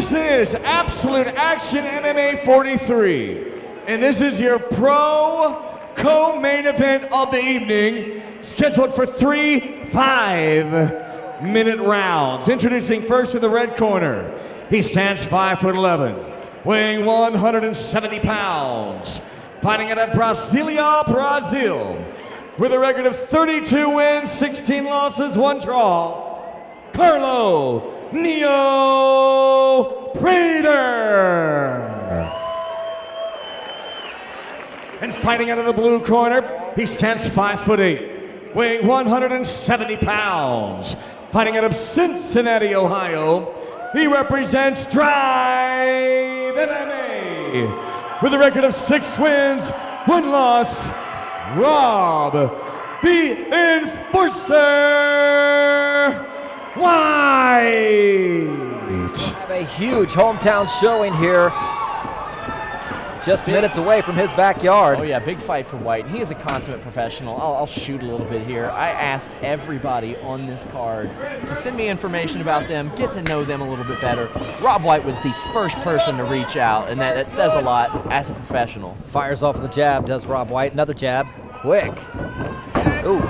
This is Absolute Action MMA 43, and this is your pro co-main event of the evening, scheduled for 3 5-minute rounds. Introducing first in the red corner, he stands 5'11", weighing 170 pounds, fighting out of Brasilia, Brazil, with a record of 32 wins, 16 losses, 1 draw, Carlo Prater. And fighting out of the blue corner, he stands 5'8", weighing 170 pounds, fighting out of Cincinnati, Ohio. He represents Drive MMA with a record of 6 wins, 1 loss, Rob the Enforcer White. Have a huge hometown showing here, just minutes away from his backyard. Oh yeah, big fight for White. He is a consummate professional. I'll shoot a little bit here. I asked everybody on this card to send me information about them, get to know them a little bit better. Rob White was the first person to reach out, and that says a lot as a professional. Fires off with a jab, does Rob White. Another jab, quick. Ooh,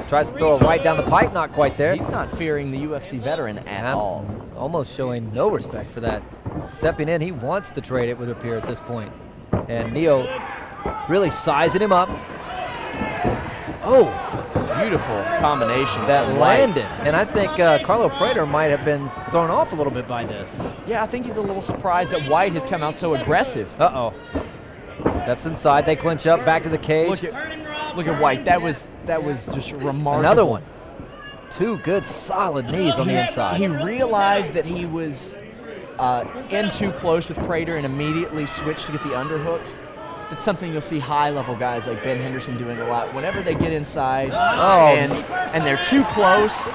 tries to throw it right down the pipe, not quite there. He's not fearing the UFC veteran at all. Almost showing no respect for that. Stepping in, he wants to trade, it would appear at this point. And Neo really sizing him up. Oh, beautiful combination. That landed. And I think Carlo Prater might have been thrown off a little bit by this. Yeah, I think he's a little surprised that White has come out so aggressive. Uh-oh. Steps inside, they clinch up, back to the cage. Look at White, that was just remarkable. Another one. 2 good solid knees on the inside. He realized that he was in too close with Prater and immediately switched to get the underhooks. That's something you'll see high-level guys like Ben Henderson doing a lot. Whenever they get inside and they're too close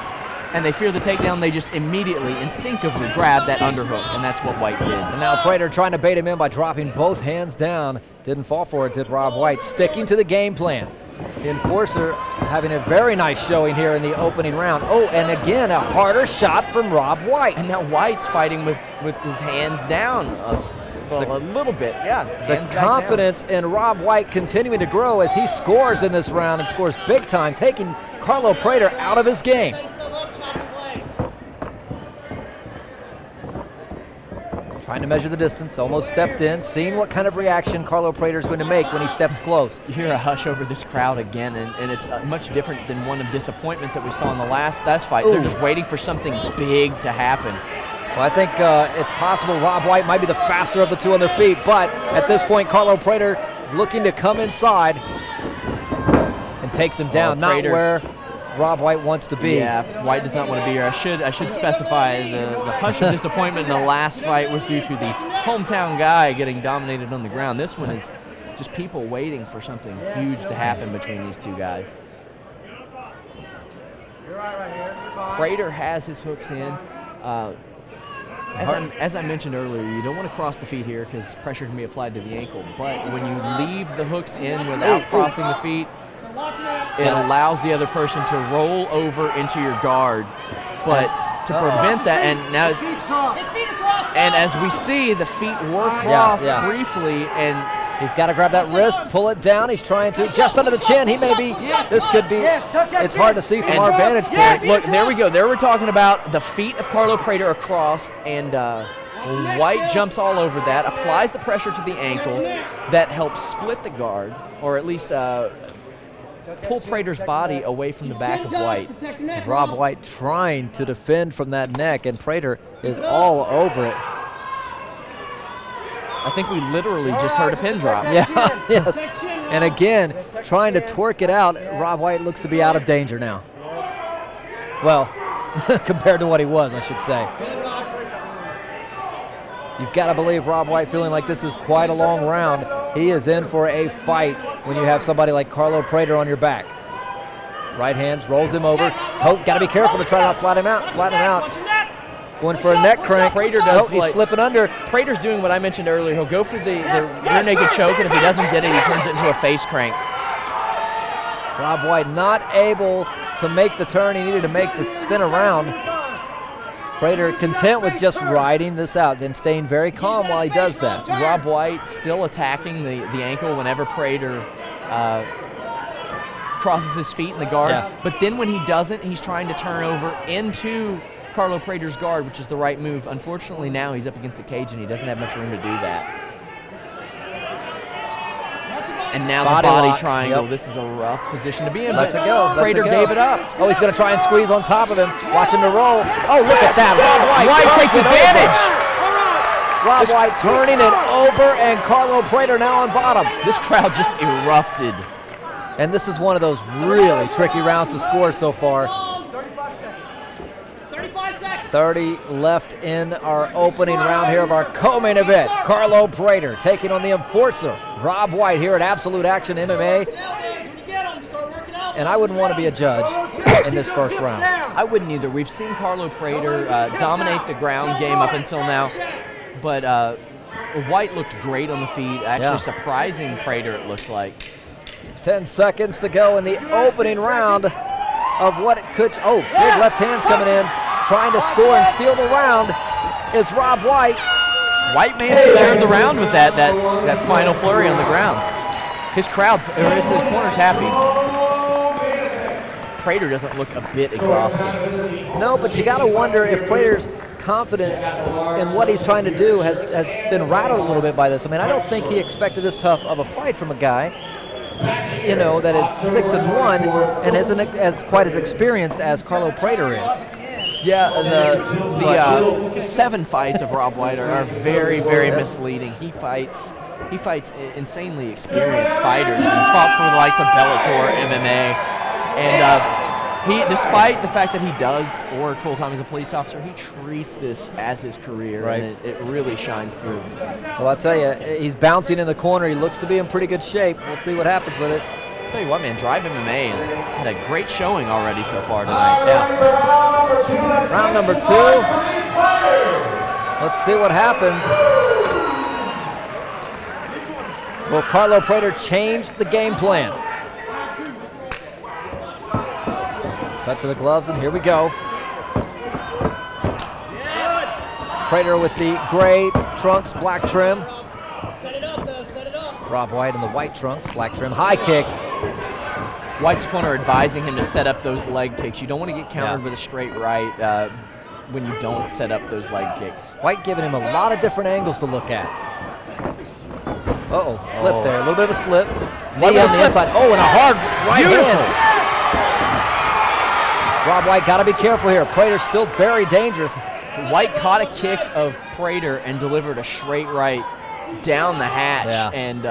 and they fear the takedown, they just immediately, instinctively grab that underhook, and that's what White did. And now Prater trying to bait him in by dropping both hands down. Didn't fall for it, did Rob White, sticking to the game plan. The Enforcer having a very nice showing here in the opening round. Oh, and again, a harder shot from Rob White. And now White's fighting with his hands down a little bit. Yeah, the confidence in Rob White continuing to grow as he scores in this round and scores big time, taking Carlo Prater out of his game. Trying to measure the distance, almost stepped in, seeing what kind of reaction Carlo Prater is going to make when he steps close. You hear a hush over this crowd again, and it's much different than one of disappointment that we saw in the last fight. Ooh. They're just waiting for something big to happen. Well, I think it's possible Rob White might be the faster of the 2 on their feet, but at this point, Carlo Prater looking to come inside and takes him down, not where Rob White wants to be. Yeah, White does not want to be here. I should specify the hush of disappointment in the last fight was due to the hometown guy getting dominated on the ground. This one is just people waiting for something huge to happen between these 2 guys. Prater has his hooks in. As I mentioned earlier, you don't want to cross the feet here because pressure can be applied to the ankle. But when you leave the hooks in without crossing the feet, it allows the other person to roll over into your guard. But to prevent that, and now and as we see, the feet were crossed briefly, and he's got to grab that wrist, pull it down. He's trying to just under the chin. He may be. This could be. It's hard to see from our vantage point. Look, there we go. There we're talking about the feet of Carlo Prater are crossed, and White jumps all over that, applies the pressure to the ankle, that helps split the guard, or at least pull Prater's body away from the back of White. Rob White trying to defend from that neck, and Prater is all over it. I think we literally just heard a pin drop. Yeah, yes. And again, trying to twerk it out, Rob White looks to be out of danger now. Well, compared to what he was, I should say. You've got to believe Rob White feeling like this is quite a long round. He is in for a fight when you have somebody like Carlo Prater on your back. Right hands, rolls him over. Oh, got to be careful to try not to flatten him out. Going for a neck crank. Prater does. He's slipping under. Prater's doing what I mentioned earlier. He'll go for the rear naked choke, and if he doesn't get it, he turns it into a face crank. Rob White not able to make the turn he needed to make to spin around. Prater content with just riding this out, then staying very calm while he does that. Rob White still attacking the ankle whenever Prater crosses his feet in the guard. Yeah. But then when he doesn't, he's trying to turn over into Carlo Prater's guard, which is the right move. Unfortunately, now he's up against the cage and he doesn't have much room to do that. And now the body triangle. Yep. This is a rough position to be in. Let's it go. Prater gave it up. Oh, he's going to try and squeeze on top of him. Watch him to roll. Oh, look at that. White takes advantage. Rob White turning it over, and Carlo Prater now on bottom. This crowd just erupted. And this is one of those really tricky rounds to score so far. 30 left in our opening round here of our co-main event. Carlo Prater taking on the enforcer, Rob White, here at Absolute Action MMA. And I wouldn't want to be a judge in this first round. I wouldn't either. We've seen Carlo Prater dominate the ground game up until now, but White looked great on the feet, actually surprising Prater, it looked like. 10 seconds to go in the opening round of what it could. Oh, big left hands coming in. Trying to score and steal the round is Rob White. White managed to turn the round with that final flurry on the ground. His crowd's, or his corner's happy. Prater doesn't look a bit exhausted. No, but you got to wonder if Prater's confidence in what he's trying to do has been rattled a little bit by this. I mean, I don't think he expected this tough of a fight from a guy, you know, that is 6-1 and isn't as quite as experienced as Carlo Prater is. Yeah, the 7 fights of Rob White are very, very misleading. He fights insanely experienced fighters. He's fought for the likes of Bellator, MMA, and he, despite the fact that he does work full-time as a police officer, he treats this as his career, right. And it really shines through. Well, I'll tell you, he's bouncing in the corner. He looks to be in pretty good shape. We'll see what happens with it. I'll tell you what, man, Drive MMA has had a great showing already so far tonight. Yeah. Round number 2. Let's see what happens. Will Carlo Prater change the game plan? Touch of the gloves, and here we go. Prater with the gray trunks, black trim. Rob White in the white trunks, black trim, high kick. White's corner advising him to set up those leg kicks. You don't want to get countered with a straight right when you don't set up those leg kicks. White giving him a lot of different angles to look at. Uh-oh, slip there, a little bit of a slip. Knee on the inside. Oh, and a hard right hand. Rob White got to be careful here. Prater's still very dangerous. White caught a kick of Prater and delivered a straight right down the hatch, and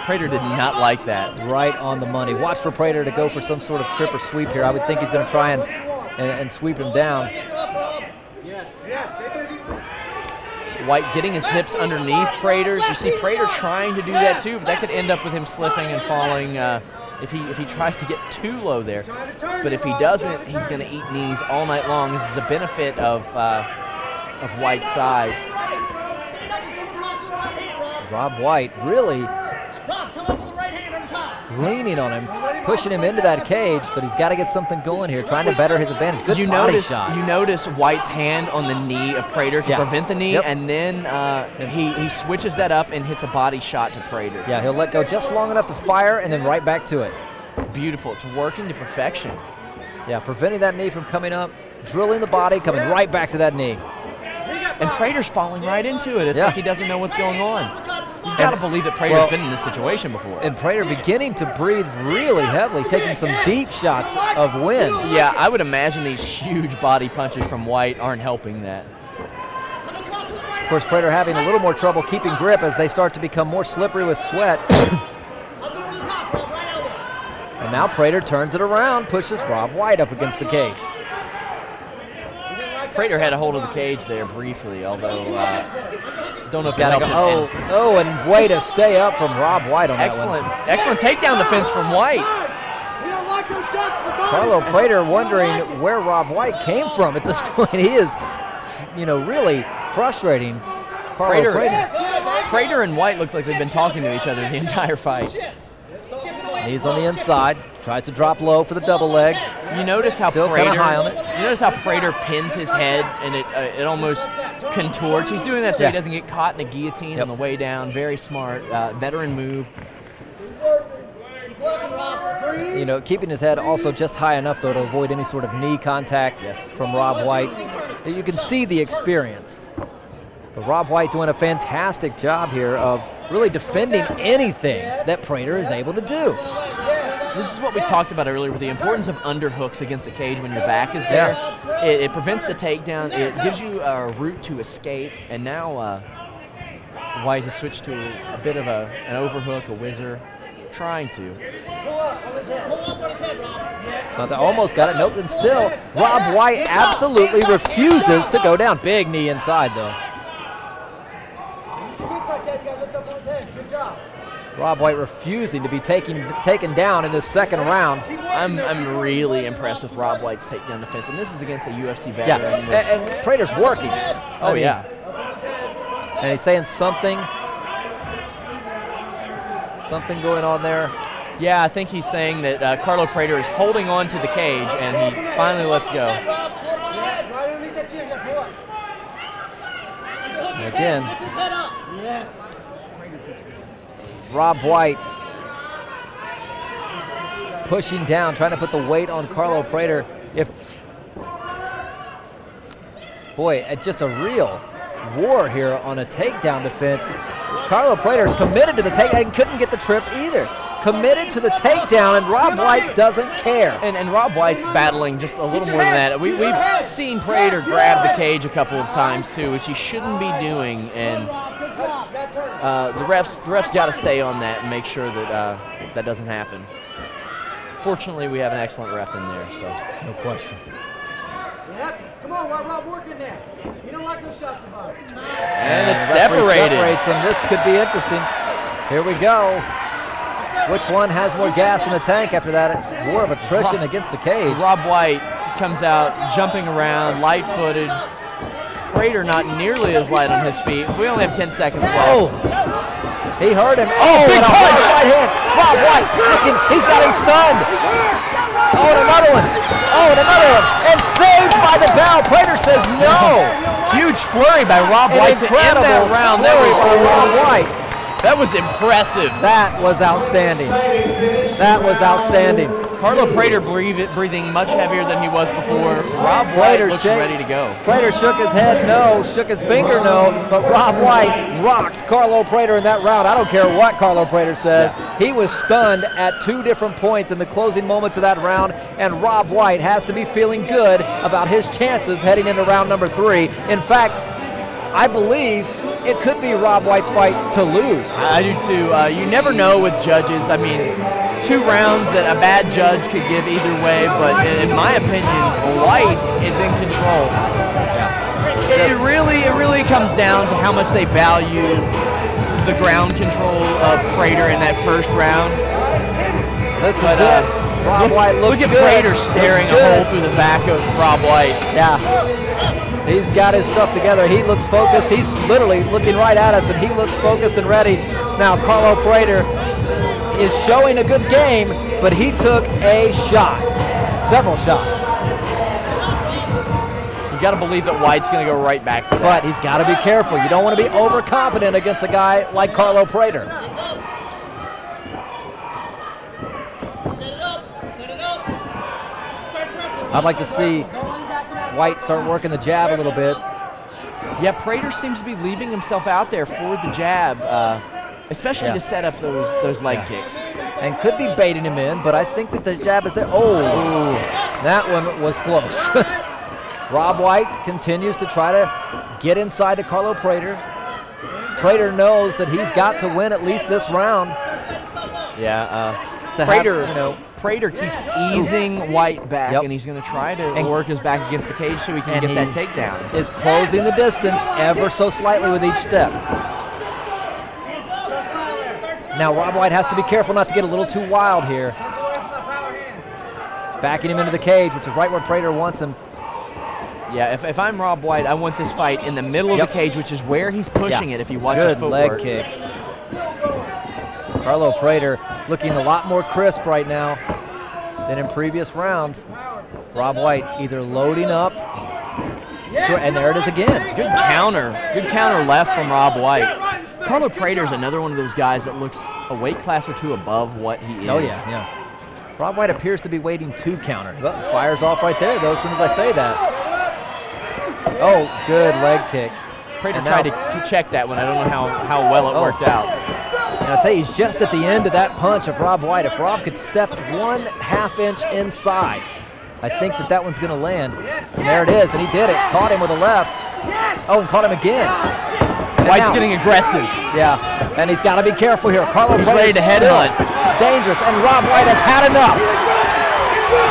Prater did not like that. Right on the money. Watch for Prater to go for some sort of trip or sweep here. I would think he's going to try and sweep him down. White getting his hips underneath Prater's. You see Prater trying to do that too, but that could end up with him slipping and falling if he tries to get too low there. But if he doesn't, he's going to eat knees all night long. This is a benefit of White's size. Rob White really leaning on him, pushing him into that cage, but he's got to get something going here, trying to better his advantage. Good body shot. You notice White's hand on the knee of Prater to prevent the knee, and then he switches that up and hits a body shot to Prater. Yeah, he'll let go just long enough to fire and then right back to it. Beautiful. It's working to perfection. Yeah, preventing that knee from coming up, drilling the body, coming right back to that knee. And Prater's falling right into it. It's like he doesn't know what's going on. You've got to believe that Prater's been in this situation before. And Prater beginning to breathe really heavily, taking some deep shots of wind. Yeah, I would imagine these huge body punches from White aren't helping that. Of course, Prater having a little more trouble keeping grip as they start to become more slippery with sweat. And now Prater turns it around, pushes Rob White up against the cage. Prater had a hold of the cage there briefly, although don't know if that helped. And way to stay up from Rob White on that one. Excellent takedown defense from White. Carlo Prater wondering where Rob White came from at this point. He is, really frustrating Carlo Prater. Prater and White looked like they've been talking to each other the entire fight. Knees on the inside. Tries to drop low for the double leg. You notice how Still kinda high on it. You notice how Prater pins his head and it almost contorts. He's doing that so he doesn't get caught in the guillotine on the way down. Very smart, veteran move. You know, keeping his head also just high enough, though, to avoid any sort of knee contact from Rob White. You can see the experience. But Rob White doing a fantastic job here of really defending anything that Prater is able to do. This is what we talked about earlier with the importance of underhooks against the cage when your back is there. It prevents the takedown. It gives you a route to escape. And now White has switched to a bit of an overhook, a whizzer, trying to. It's not that, almost got it. Nope, and still, Rob White absolutely refuses to go down. Big knee inside, though. Rob White refusing to be taken down in this second round. I'm really impressed with Rob White's takedown defense, and this is against a UFC veteran. Yeah, and Prater's working. Oh, yeah. And he's saying something going on there. Yeah, I think he's saying that Carlo Prater is holding on to the cage, and he finally lets go. And again, Rob White pushing down, trying to put the weight on Carlo Prater. Just a real war here on a takedown defense. Carlo Prater's committed to the takedown and couldn't get the trip either. Committed to the takedown, and Rob White doesn't care. And Rob White's battling just a little more than that. We've seen Prater grab the cage a couple of times too, which he shouldn't be doing, and the refs got to stay on that and make sure that that doesn't happen. Fortunately, we have an excellent ref in there, so no question. Yep. Come on, Rob, working there. You don't like those shots about it. And it's separated. Separates him. This could be interesting. Here we go. Which one has more gas in the tank after that war of attrition against the cage? Rob White comes out jumping around, light-footed. Prater not nearly as light on his feet. We only have 10 seconds left. Oh, he heard him. Big and a punch! hard right hand. Rob White looking, he's got him stunned. Oh, and another one. Oh, and another one. And saved by the bell. Prater says no. Huge flurry by Rob White to end that round. Rob White. That was impressive. That was outstanding. That was outstanding. Carlo Prater breathing much heavier than he was before. Rob White looks ready to go. Prater shook his head no, shook his finger no, but Rob White rocked Carlo Prater in that round. I don't care what Carlo Prater says. He was stunned at two different points in the closing moments of that round, and Rob White has to be feeling good about his chances heading into round number 3. In fact, I believe it could be Rob White's fight to lose. I do too. You never know with judges. I mean, 2 rounds that a bad judge could give either way, but in my opinion, White is in control. Yeah. It really comes down to how much they value the ground control of Prater in that first round. This is it. Rob White looks good. Look at Prater staring a hole through the back of Rob White. Yeah. He's got his stuff together. He looks focused. He's literally looking right at us, and he looks focused and ready. Now, Carlo Prater is showing a good game, but he took a shot, several shots. You got to believe that White's going to go right back to that. But he's got to be careful. You don't want to be overconfident against a guy like Carlo Prater. I'd like to see White start working the jab a little bit. Yeah, Prater seems to be leaving himself out there for the jab, especially to set up those leg kicks. And could be baiting him in, but I think that the jab is there. Oh, that one was close. Rob White continues to try to get inside to Carlo Prater. Prater knows that he's got to win at least this round. Yeah, Prater, Prater keeps easing White back, and he's going to try to work his back against the cage so he can get that takedown. Is closing the distance ever so slightly with each step. Now Rob White has to be careful not to get a little too wild here. Backing him into the cage, which is right where Prater wants him. Yeah, if I'm Rob White, I want this fight in the middle of the cage, which is where he's pushing it if you watch his footwork. Good leg kick. Carlo Prater looking a lot more crisp right now than in previous rounds. Rob White either loading up, and there it is again. Good counter left from Rob White. Carlo Prater's another one of those guys that looks a weight class or two above what he is. Oh, yeah. Rob White appears to be waiting to counter. But fires off right there, though, as soon as I say that. Oh, good leg kick. Prater tried to check that one. I don't know how well it worked out. And I'll tell you, he's just at the end of that punch of Rob White. If Rob could step 1/2 inch inside, I think that one's going to land. And there it is, and he did it. Caught him with a left. Oh, and caught him again. White's getting aggressive. Yeah, and he's got to be careful here. Carlo He's Prater's ready to headhunt. Dangerous, and Rob White has had enough.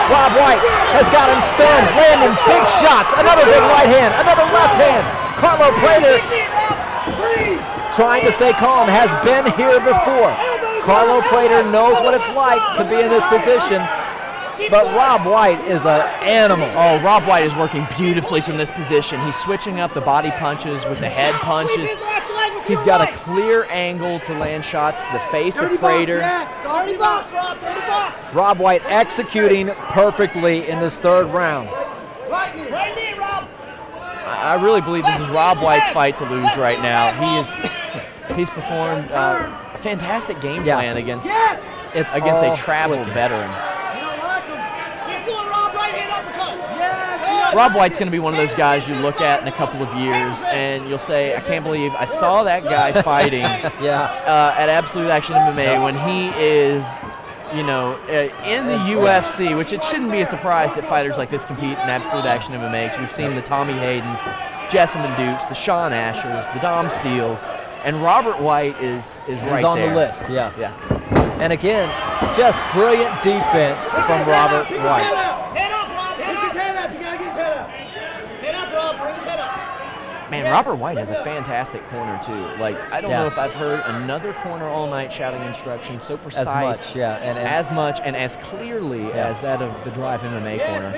Rob White has got him stunned, landing big shots. Another big right hand, another left hand. Carlo Prater trying to stay calm, has been here before. Carlo Prater knows what it's like to be in this position, but Rob White is an animal. Oh, Rob White is working beautifully from this position. He's switching up the body punches with the head punches. He's got a clear angle to land shots to the face of Prater. Rob White executing perfectly in this third round. I really believe this is Rob White's fight to lose right now. He's performed a fantastic game plan against a traveled veteran. Rob White's going to be one of those guys you look at in a couple of years and you'll say, I can't believe I saw that guy fighting at Absolute Action MMA when he is, in the UFC, which it shouldn't be a surprise that fighters like this compete in Absolute Action MMA, because we've seen the Tommy Haydens, Jessamine Dukes, the Sean Ashers, the Dom Steeles, and Robert White is right there. He's on the list, yeah. And again, just brilliant defense from Robert White. Man, Robert White has a fantastic corner, too. I don't know if I've heard another corner all night shouting instructions so precise. As much and as clearly as that of the Drive MMA corner.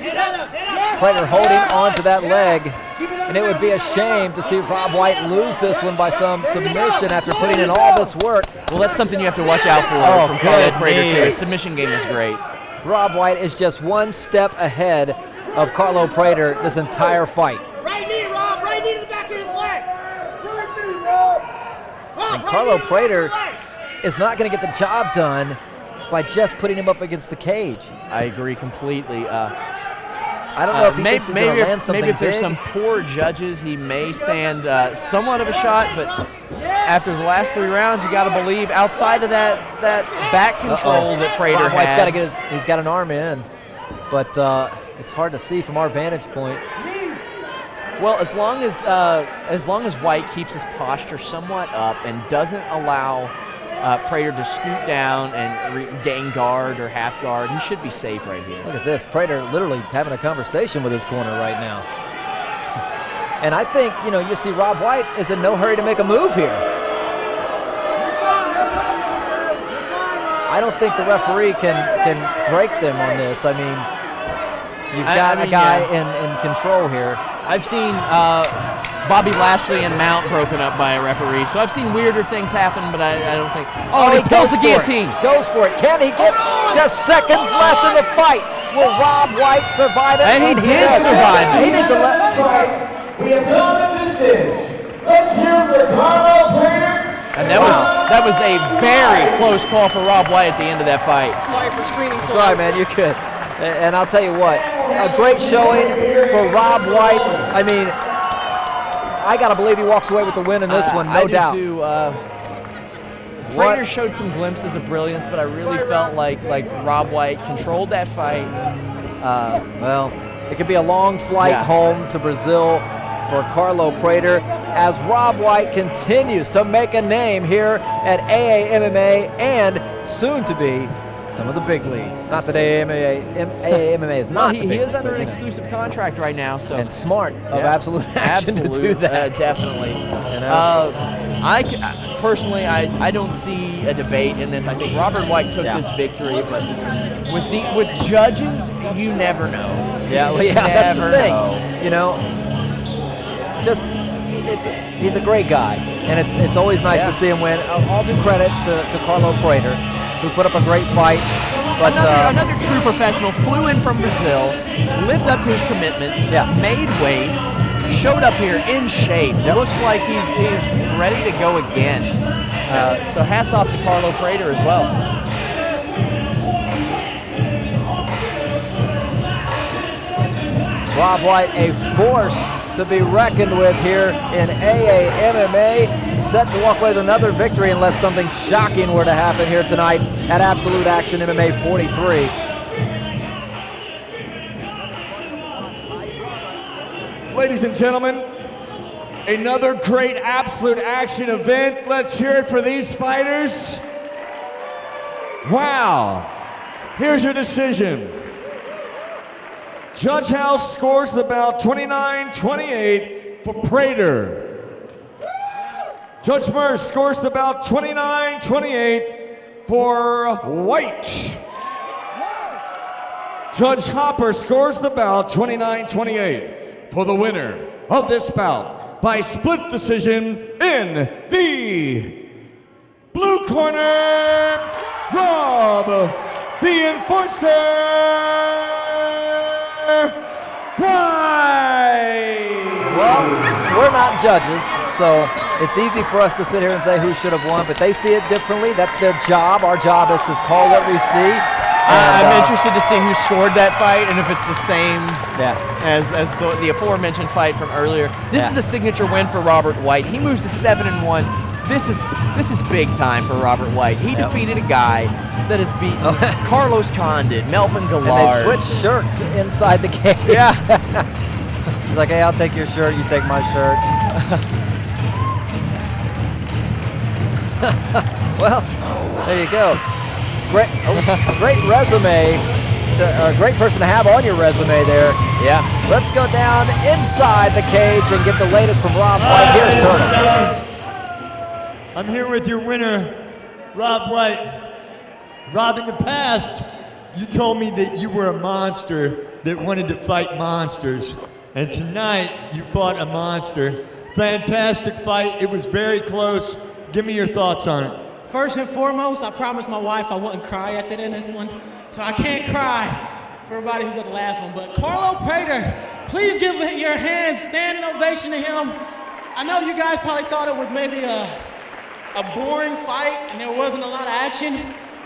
Prater holding on to that leg, and it would be a shame to see Rob White lose this one by some submission after putting in all this work. Well, that's something you have to watch out for from Carlo Prater, too. His submission game is great. Rob White is just one step ahead of Carlo Prater this entire fight. Right knee, Rob. Right knee to the back of his leg. Right knee, Rob. And Carlo Prater is not going to get the job done by just putting him up against the cage. I agree completely. I don't know if he thinks he's going to land something maybe if there's big. some poor judges, he may stand somewhat of a shot, but after the last 3 rounds, you got to believe outside of that back control that Prater Rob White's had. he's got an arm in, but it's hard to see from our vantage point. Well, as long as White keeps his posture somewhat up and doesn't allow Prater to scoot down and gain guard or half guard, he should be safe right here. Look at this, Prater literally having a conversation with his corner right now. And I think, you see Rob White is in no hurry to make a move here. I don't think the referee can break them on this. I mean, you've got a guy in control here. I've seen Bobby Lashley and Mount broken up by a referee, so I've seen weirder things happen, but I don't think. Oh, he pulls the guillotine. Goes for it. Can he get just seconds left in the fight? Will Rob White survive it? And he did survive it. He needs a We have come the distance. Let's hear for Carlo Prater. And that was a very close call for Rob White at the end of that fight. Sorry for screaming. Sorry, man, you could. And I'll tell you what, a great showing for Rob White. I mean, I got to believe he walks away with the win in this one, no doubt. Prater showed some glimpses of brilliance, but I really felt like Rob White controlled that fight. Well, it could be a long flight home to Brazil for Carlo Prater as Rob White continues to make a name here at AAMMA and soon to be some of the big leagues. Not that AAMMA is not. He is under an exclusive contract right now, so and smart of Absolute Action to do that. Definitely. I personally, I don't see a debate in this. I think Robert White took this victory, but with judges, you never know. That's the thing. Just he's a great guy, and it's always nice to see him win. All due credit to Carlo Prater, who put up a great fight. But another true professional flew in from Brazil, lived up to his commitment, made weight, showed up here in shape. Looks like he's ready to go again. So hats off to Carlo Prater as well. Rob White, a force to be reckoned with here in AAMMA, set to walk away with another victory unless something shocking were to happen here tonight at Absolute Action MMA 43. Ladies and gentlemen, another great Absolute Action event. Let's hear it for these fighters. Wow. Here's your decision. Judge House scores the bout 29-28 for Prater. Judge Murr scores the bout 29-28 for White. Judge Hopper scores the bout 29-28 for the winner of this bout by split decision in the blue corner, Rob the Enforcer White. Well, we're not judges, so it's easy for us to sit here and say who should have won, but they see it differently. That's their job. Our job is to call what we see. I'm interested to see who scored that fight and if it's the same as the aforementioned fight from earlier. This is a signature win for Robert White. He moves to 7-1. This is big time for Robert White. He defeated a guy that has beaten Carlos Condit, Melvin Gillard. And they switched shirts inside the cage. Yeah. He's like, hey, I'll take your shirt, you take my shirt. Well, there you go. Great resume, a great person to have on your resume there. Yeah. Let's go down inside the cage and get the latest from Rob White. Here's Turner. I'm here with your winner, Rob White. Rob, in the past, you told me that you were a monster that wanted to fight monsters. And tonight, you fought a monster. Fantastic fight. It was very close. Give me your thoughts on it. First and foremost, I promised my wife I wouldn't cry at the end of this one, so I can't cry for everybody who's at the last one. But Carlo Prater, please give your hands, standing ovation to him. I know you guys probably thought it was maybe a boring fight and there wasn't a lot of action,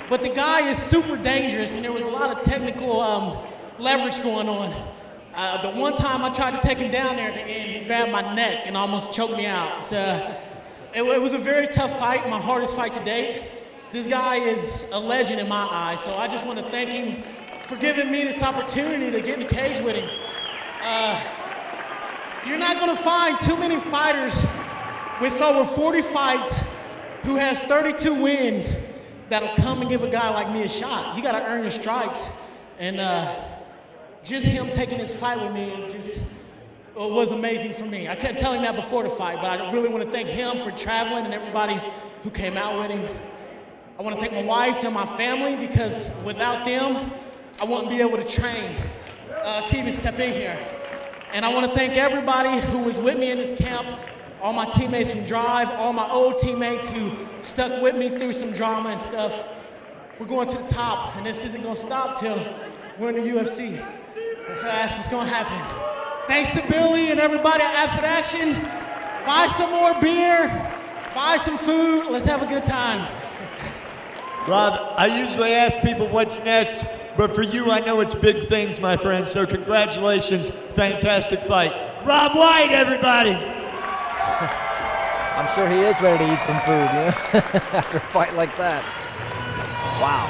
but the guy is super dangerous and there was a lot of technical leverage going on. The one time I tried to take him down there at the end, he grabbed my neck and almost choked me out. It was a very tough fight, my hardest fight to date. This guy is a legend in my eyes, so I just want to thank him for giving me this opportunity to get in the cage with him. You're not going to find too many fighters with over 40 fights who has 32 wins that'll come and give a guy like me a shot. You got to earn your stripes. And just him taking this fight with me, it was amazing for me. I couldn't tell him that before the fight, but I really want to thank him for traveling and everybody who came out with him. I want to thank my wife and my family because without them, I wouldn't be able to train to even step in here. And I want to thank everybody who was with me in this camp, all my teammates from Drive, all my old teammates who stuck with me through some drama and stuff. We're going to the top, and this isn't going to stop till we're in the UFC. So that's what's going to happen. Thanks to Billy and everybody at Absolute Action. Buy some more beer, buy some food, let's have a good time. Rob, I usually ask people what's next, but for you, I know it's big things, my friend, so congratulations, fantastic fight. Rob White, everybody! I'm sure he is ready to eat some food, after a fight like that. Wow.